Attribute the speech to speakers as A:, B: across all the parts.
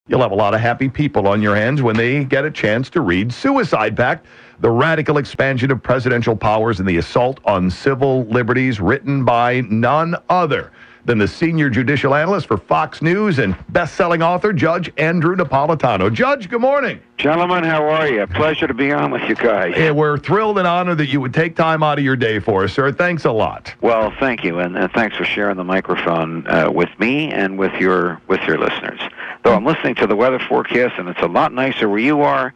A: You'll have a lot of happy people on your hands when they get a chance to read Suicide Pact, the radical expansion of presidential powers and the assault on civil liberties, written by none other than the senior judicial analyst for Fox News and best-selling author, Judge Andrew Napolitano. Judge, good morning.
B: Gentlemen, how are you? Pleasure to be on with you guys.
A: Yeah, we're thrilled and honored that you would take time out of your day for us, sir. Thanks a lot.
B: Well, thank you, and thanks for sharing the microphone with me and with your listeners. Though I'm listening to the weather forecast, and it's a lot nicer where you are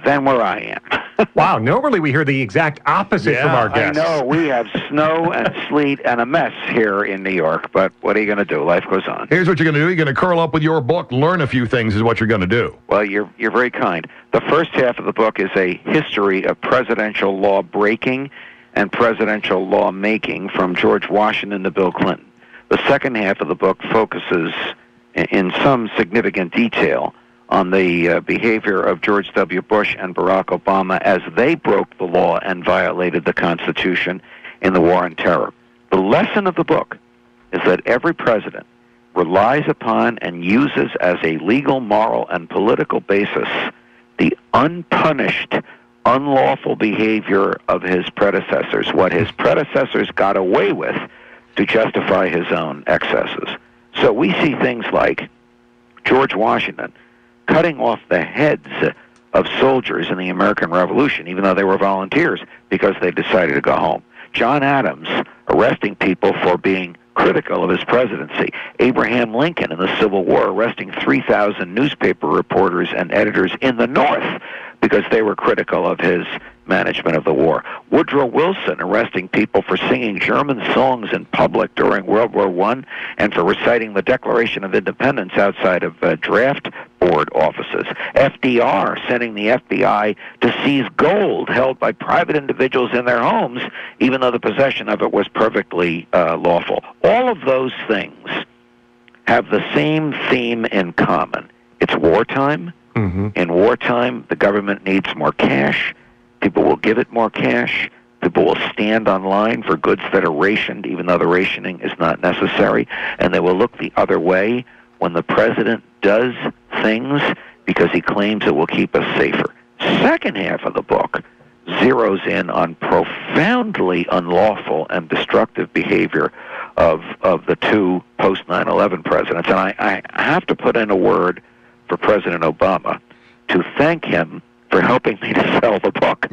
B: than where I am.
C: Wow, normally we hear the exact opposite from our guests.
B: I know, we have snow and sleet and a mess here in New York, but what are you going to do? Life goes on.
A: Here's what you're going to do. You're going to curl up with your book, learn a few things is what you're going to do.
B: Well, you're very kind. The first half of the book is a history of presidential law breaking and presidential law making from George Washington to Bill Clinton. The second half of the book focuses in some significant detail on the behavior of George W. Bush and Barack Obama as they broke the law and violated the Constitution in the War on Terror. The lesson of the book is that every president relies upon and uses as a legal, moral, and political basis the unpunished, unlawful behavior of his predecessors, what his predecessors got away with to justify his own excesses. So we see things like George Washington cutting off the heads of soldiers in the American Revolution, even though they were volunteers, because they decided to go home. John Adams arresting people for being critical of his presidency. Abraham Lincoln in the Civil War arresting 3,000 newspaper reporters and editors in the North because they were critical of his management of the war. Woodrow Wilson arresting people for singing German songs in public during World War I and for reciting the Declaration of Independence outside of draft board offices. FDR sending the FBI to seize gold held by private individuals in their homes, even though the possession of it was perfectly lawful. All of those things have the same theme in common. It's wartime. Mm-hmm. In wartime, the government needs more cash. People will give it more cash. People will stand online for goods that are rationed, even though the rationing is not necessary. And they will look the other way when the president does things because he claims it will keep us safer. Second half of the book zeroes in on profoundly unlawful and destructive behavior of the two post 9/11 presidents. And I have to put in a word for President Obama to thank him for helping me to sell the book.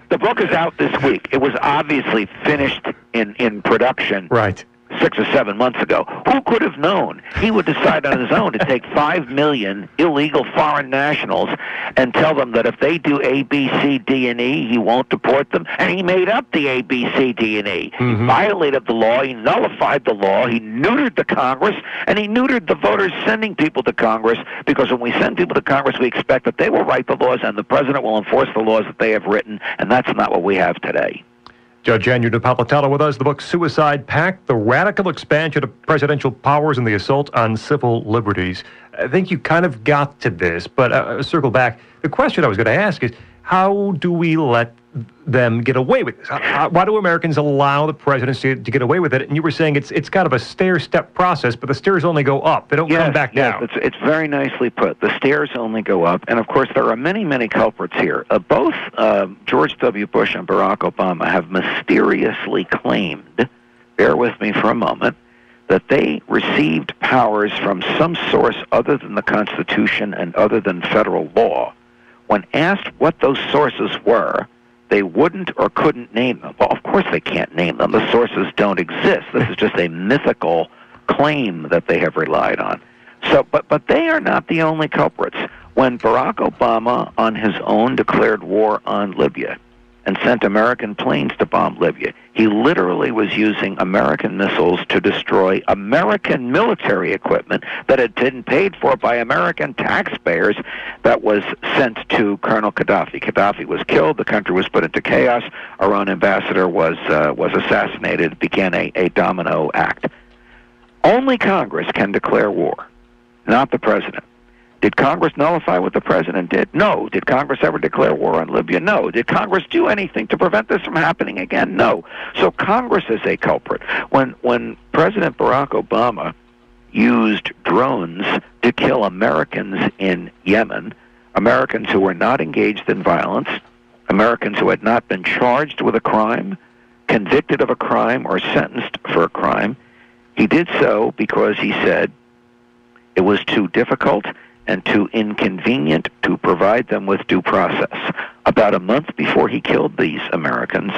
B: The book is out this week. It was obviously finished in production.
C: Right.
B: 6 or 7 months ago. Who could have known he would decide on his own to take 5 million illegal foreign nationals and tell them that if they do A, B, C, D, and E, he won't deport them? And he made up the A, B, C, D, and E. Mm-hmm. He violated the law. He nullified the law. He neutered the Congress, and he neutered the voters sending people to Congress, because when we send people to Congress, we expect that they will write the laws and the president will enforce the laws that they have written, and that's not what we have today.
C: Judge Andrew Napolitano with us. The book Suicide Pact, the radical expansion of presidential powers and the assault on civil liberties. I think you kind of got to this, but circle back. The question I was going to ask is, how do we let them get away with this? Why do Americans allow the presidency to get away with it? And you were saying it's kind of a stair-step process, but the stairs only go up. They don't come back down.
B: Yes, it's very nicely put. The stairs only go up. And, of course, there are many, many culprits here. Both George W. Bush and Barack Obama have mysteriously claimed, bear with me for a moment, that they received powers from some source other than the Constitution and other than federal law. When asked what those sources were, they wouldn't or couldn't name them. Well, of course they can't name them. The sources don't exist. This is just a mythical claim that they have relied on. So, but they are not the only culprits. When Barack Obama on his own declared war on Libya and sent American planes to bomb Libya, he literally was using American missiles to destroy American military equipment that had been paid for by American taxpayers that was sent to Colonel Gaddafi. Gaddafi was killed. The country was put into chaos. Our own ambassador was assassinated. It began a domino act. Only Congress can declare war, not the president. Did Congress nullify what the president did? No. Did Congress ever declare war on Libya? No. Did Congress do anything to prevent this from happening again? No. So Congress is a culprit. When President Barack Obama used drones to kill Americans in Yemen, Americans who were not engaged in violence, Americans who had not been charged with a crime, convicted of a crime, or sentenced for a crime. He did so because he said it was too difficult and too inconvenient to provide them with due process. About a month before he killed these Americans,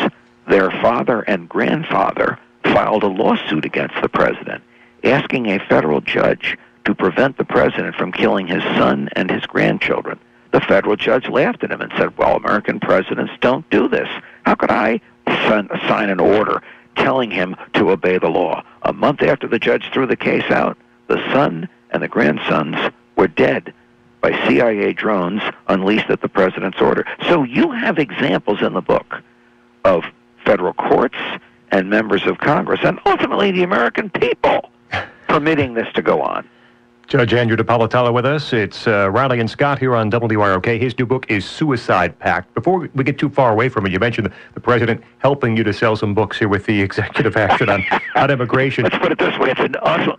B: their father and grandfather filed a lawsuit against the president, asking a federal judge to prevent the president from killing his son and his grandchildren. The federal judge laughed at him and said, well, American presidents don't do this. How could I sign an order telling him to obey the law? A month after the judge threw the case out, the son and the grandsons were dead by CIA drones unleashed at the president's order. So you have examples in the book of federal courts and members of Congress, and ultimately the American people, permitting this to go on.
C: Judge Andrew Napolitano with us. It's Riley and Scott here on WROK. His new book is Suicide Pact. Before we get too far away from it, you mentioned the president helping you to sell some books here with the executive action on immigration.
B: Let's put it this way. It's an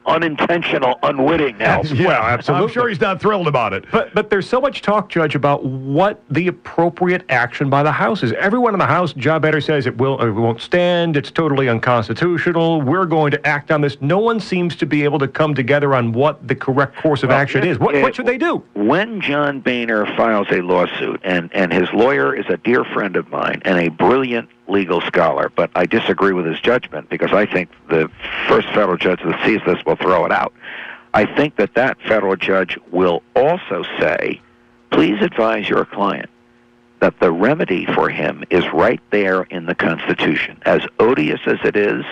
B: unintentional unwitting now.
C: Yeah, well, absolutely.
A: I'm sure he's not thrilled about it.
C: But there's so much talk, Judge, about what the appropriate action by the House is. Everyone in the House, John Boehner says it won't stand, it's totally unconstitutional, we're going to act on this. No one seems to be able to come together on what the correct course of action is. What should they do?
B: When John Boehner files a lawsuit, and his lawyer is a dear friend of mine and a brilliant legal scholar, but I disagree with his judgment because I think the first federal judge that sees this will throw it out. I think that federal judge will also say, please advise your client that the remedy for him is right there in the Constitution. As odious as it is,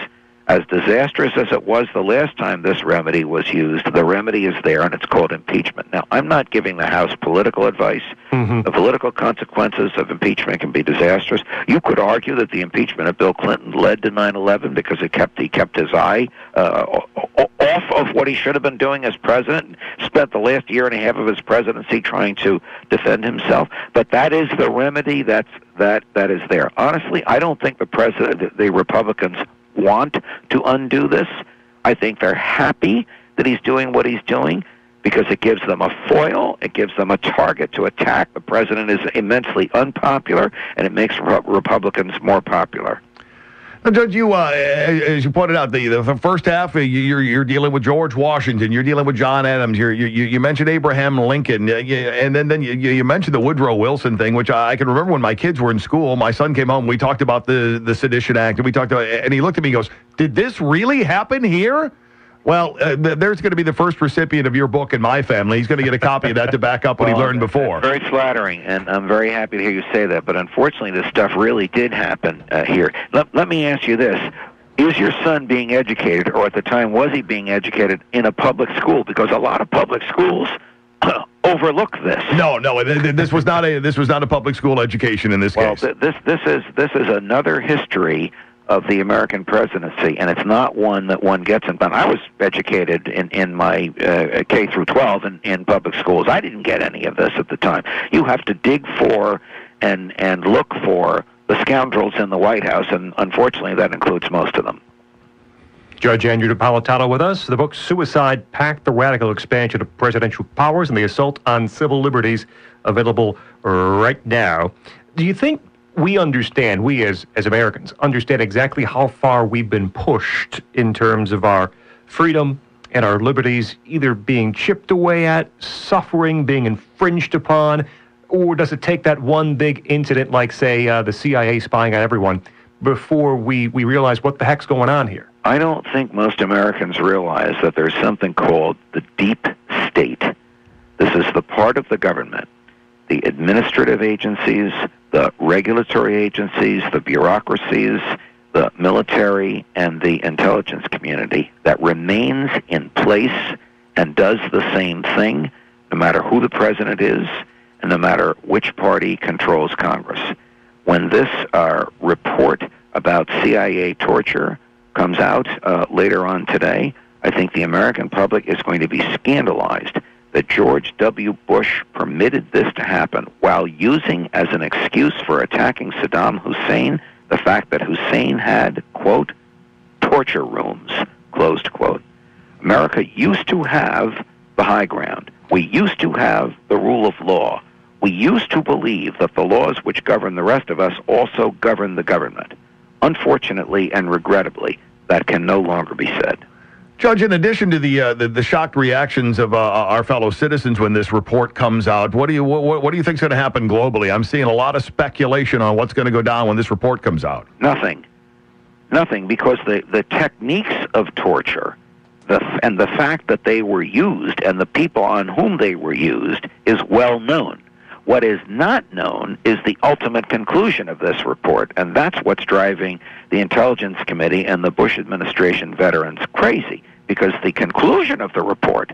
B: as disastrous as it was the last time this remedy was used, the remedy is there, and it's called impeachment. Now, I'm not giving the House political advice. Mm-hmm. The political consequences of impeachment can be disastrous. You could argue that the impeachment of Bill Clinton led to 9/11 because he kept his eye off of what he should have been doing as president, and spent the last year and a half of his presidency trying to defend himself. But that is the remedy that is there. Honestly, I don't think the Republicans want to undo this. I think they're happy that he's doing what he's doing because it gives them a foil, it gives them a target to attack. The president is immensely unpopular, and it makes Republicans more popular.
A: Now, Judge, you, as you pointed out, the first half, you're dealing with George Washington, you're dealing with John Adams, you mentioned Abraham Lincoln, and then you mentioned the Woodrow Wilson thing, which I can remember when my kids were in school. My son came home, we talked about the Sedition Act, and we talked about, and he looked at me and goes, did this really happen here? Well, there's going to be the first recipient of your book in my family. He's going to get a copy of that to back up what he learned before.
B: Very flattering, and I'm very happy to hear you say that. But unfortunately, this stuff really did happen here. Let me ask you this. Is your son being educated, or at the time was he being educated, in a public school? Because a lot of public schools overlook this.
A: No, this was not a public school education in this case.
B: Well, this is another history of the American presidency, and it's not one that one gets in. But I was educated in my K through 12 in public schools. I didn't get any of this at the time. You have to dig for and look for the scoundrels in the White House, and unfortunately that includes most of them.
C: Judge Andrew Napolitano with us. The book Suicide Pact, the Radical Expansion of Presidential Powers and the Assault on Civil Liberties, available right now. Do you think we as Americans, understand exactly how far we've been pushed in terms of our freedom and our liberties either being chipped away at, suffering, being infringed upon, or does it take that one big incident like, say, the CIA spying on everyone before we realize what the heck's going on here?
B: I don't think most Americans realize that there's something called the deep state. This is the part of the government, the administrative agencies, the regulatory agencies, the bureaucracies, the military, and the intelligence community that remains in place and does the same thing no matter who the president is and no matter which party controls Congress. When this report about CIA torture comes out later on today, I think the American public is going to be scandalized that George W. Bush permitted this to happen while using as an excuse for attacking Saddam Hussein the fact that Hussein had, quote, torture rooms, closed quote. America used to have the high ground. We used to have the rule of law. We used to believe that the laws which govern the rest of us also govern the government. Unfortunately and regrettably, that can no longer be said.
A: Judge, in addition to the shocked reactions of our fellow citizens when this report comes out, what do you think is going to happen globally? I'm seeing a lot of speculation on what's going to go down when this report comes out.
B: Nothing, because the techniques of torture, and the fact that they were used and the people on whom they were used is well known. What is not known is the ultimate conclusion of this report, and that's what's driving the Intelligence Committee and the Bush administration veterans crazy, because the conclusion of the report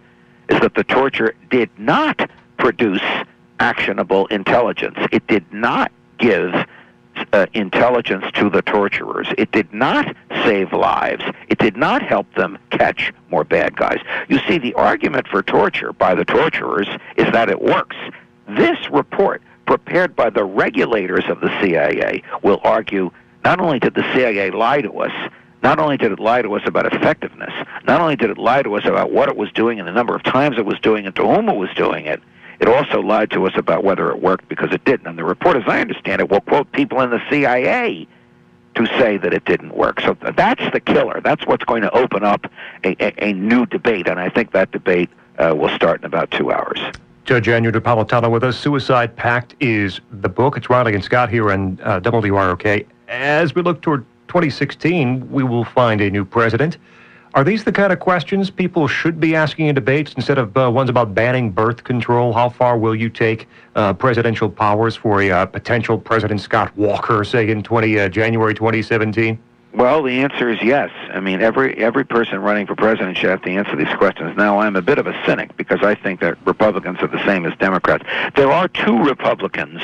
B: is that the torture did not produce actionable intelligence. It did not give intelligence to the torturers. It did not save lives. It did not help them catch more bad guys. You see, the argument for torture by the torturers is that it works. This report, prepared by the regulators of the CIA, will argue not only did the CIA lie to us, not only did it lie to us about effectiveness, not only did it lie to us about what it was doing and the number of times it was doing it, to whom it was doing it, it also lied to us about whether it worked, because it didn't. And the report, as I understand it, will quote people in the CIA to say that it didn't work. So that's the killer. That's what's going to open up a new debate, and I think that debate will start in about 2 hours.
C: Judge Andrew Napolitano with us. Suicide Pact is the book. It's Riley and Scott here on WROK. As we look toward 2016, we will find a new president. Are these the kind of questions people should be asking in debates instead of ones about banning birth control? How far will you take presidential powers for a potential President Scott Walker, say, in January 2017?
B: Well, the answer is yes. I mean, every person running for president should have to answer these questions. Now, I'm a bit of a cynic because I think that Republicans are the same as Democrats. There are two Republicans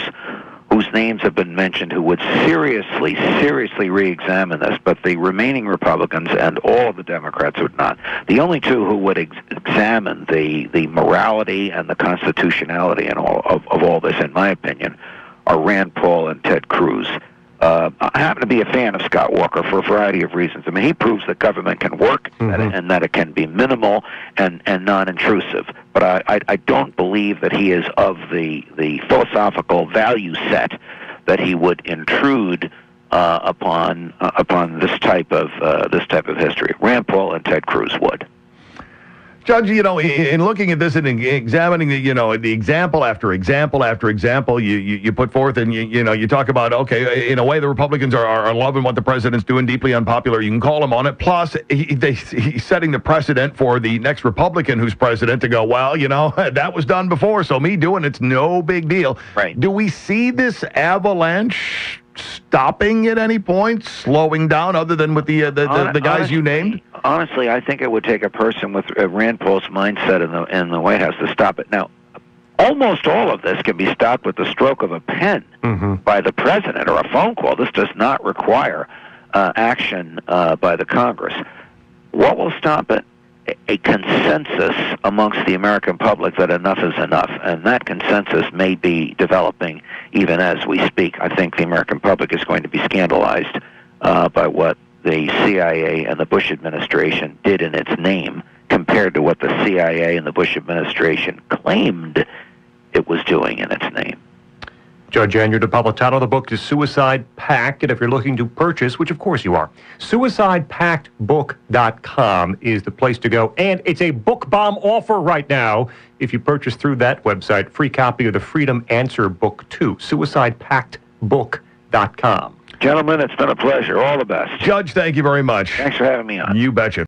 B: whose names have been mentioned who would seriously re-examine this, but the remaining Republicans and all of the Democrats would not. The only two who would examine the morality and the constitutionality and of all this, in my opinion, are Rand Paul and Ted Cruz. I happen to be a fan of Scott Walker for a variety of reasons. I mean, he proves that government can work and that it can be minimal and non-intrusive. But I don't believe that he is of the philosophical value set that he would intrude upon this type of history. Rand Paul and Ted Cruz would.
A: Judge, in looking at this and examining the example after example after example you put forth, and you talk about, okay, in a way the Republicans are loving what the president's doing, deeply unpopular. You can call him on it. Plus, he's setting the precedent for the next Republican who's president to go, well, that was done before, so me doing it's no big deal.
B: Right.
A: Do we see this avalanche stopping at any point, slowing down, other than with the guys you named?
B: Honestly, I think it would take a person with Rand Paul's mindset in the White House to stop it. Now, almost all of this can be stopped with the stroke of a pen by the president or a phone call. This does not require action by the Congress. What will stop it? A consensus amongst the American public that enough is enough, and that consensus may be developing even as we speak. I think the American public is going to be scandalized by what the CIA and the Bush administration did in its name compared to what the CIA and the Bush administration claimed it was doing in its name.
C: Judge Andrew Napolitano, the book is Suicide Pact, and if you're looking to purchase, which of course you are, suicidepactbook.com is the place to go, and it's a book bomb offer right now. If you purchase through that website, free copy of the Freedom Answer Book 2, suicidepactbook.com.
B: Gentlemen, it's been a pleasure. All the best.
A: Judge, thank you very much.
B: Thanks for having me on.
A: You betcha.